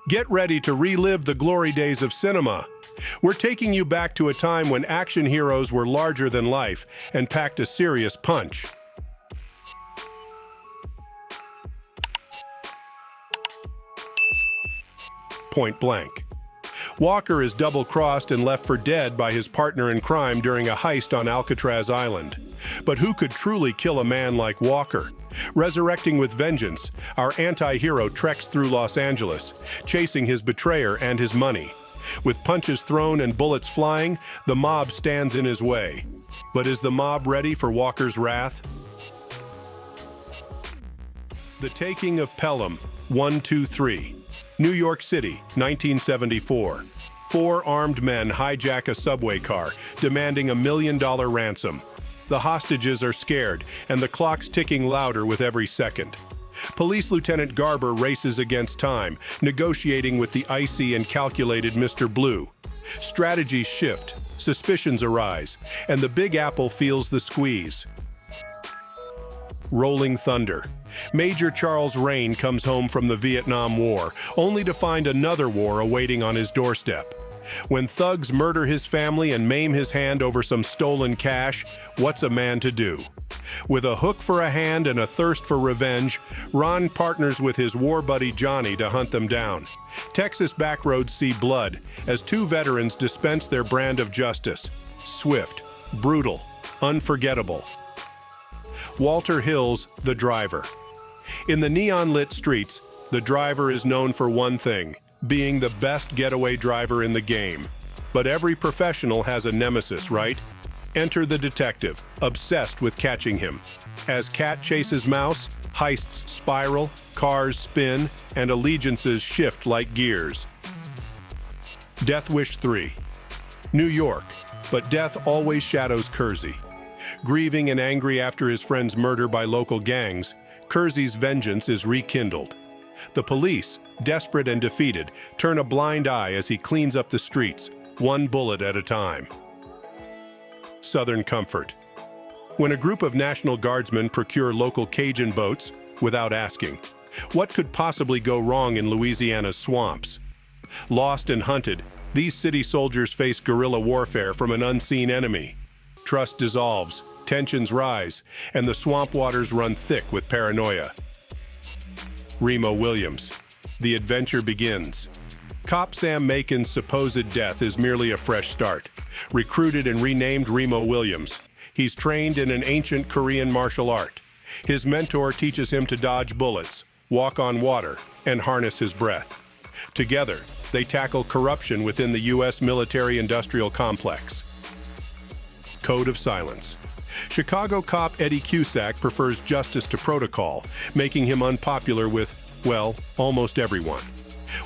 Get ready to relive the glory days of cinema. We're taking you back to a time when action heroes were larger than life and packed a serious punch. Point blank. Walker is double-crossed and left for dead by his partner in crime during a heist on Alcatraz Island. But who could truly kill a man like Walker? Resurrecting with vengeance, our anti-hero treks through Los Angeles, chasing his betrayer and his money. With punches thrown and bullets flying, the mob stands in his way. But is the mob ready for Walker's wrath? The Taking of Pelham, 123. New York City, 1974. Four armed men hijack a subway car, demanding $1 million ransom. The hostages are scared, and the clock's ticking louder with every second. Police Lieutenant Garber races against time, negotiating with the icy and calculated Mr. Blue. Strategies shift, suspicions arise, and the Big Apple feels the squeeze. Rolling Thunder. Major Charles Rain comes home from the Vietnam War, only to find another war awaiting on his doorstep. When thugs murder his family and maim his hand over some stolen cash, what's a man to do? With a hook for a hand and a thirst for revenge, Ron partners with his war buddy Johnny to hunt them down. Texas backroads see blood as two veterans dispense their brand of justice. Swift, brutal, unforgettable. Walter Hill's The Driver. In the neon-lit streets, the driver is known for one thing: being the best getaway driver in the game. But every professional has a nemesis, right? Enter the detective, obsessed with catching him. As cat chases mouse, heists spiral, cars spin, and allegiances shift like gears. Death Wish 3. New York, but death always shadows Kersey. Grieving and angry after his friend's murder by local gangs, Kersey's vengeance is rekindled. The police, desperate and defeated, turn a blind eye as he cleans up the streets, one bullet at a time. Southern Comfort. When a group of National Guardsmen procure local Cajun boats without asking, what could possibly go wrong in Louisiana's swamps? Lost and hunted, these city soldiers face guerrilla warfare from an unseen enemy. Trust dissolves, tensions rise, and the swamp waters run thick with paranoia. Remo Williams. The adventure begins. Cop Sam Macon's supposed death is merely a fresh start. Recruited and renamed Remo Williams, he's trained in an ancient Korean martial art. His mentor teaches him to dodge bullets, walk on water, and harness his breath. Together, they tackle corruption within the U.S. military-industrial complex. Code of Silence. Chicago cop Eddie Cusack prefers justice to protocol, making him unpopular with, well, almost everyone.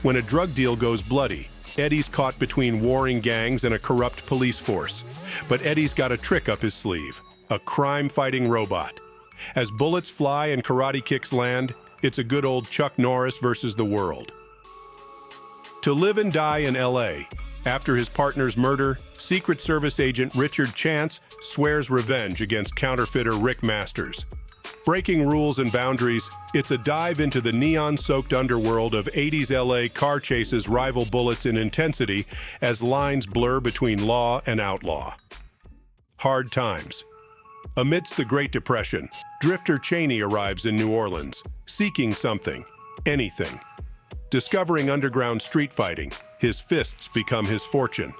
When a drug deal goes bloody, Eddie's caught between warring gangs and a corrupt police force. But Eddie's got a trick up his sleeve: a crime-fighting robot. As bullets fly and karate kicks land, it's a good old Chuck Norris versus the world. To Live and Die in L.A. After his partner's murder, Secret Service agent Richard Chance swears revenge against counterfeiter Rick Masters. Breaking rules and boundaries, it's a dive into the neon-soaked underworld of 80s LA car chases rival bullets in intensity as lines blur between law and outlaw. Hard Times. Amidst the Great Depression, drifter Cheney arrives in New Orleans, seeking something, anything. Discovering underground street fighting, his fists become his fortune.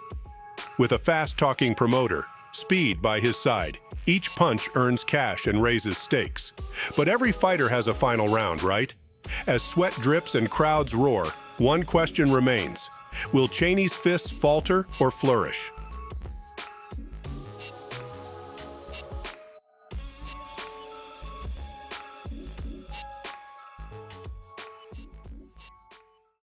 With a fast-talking promoter, Speed by his side, each punch earns cash and raises stakes. But every fighter has a final round, right? As sweat drips and crowds roar, one question remains: will Cheney's fists falter or flourish?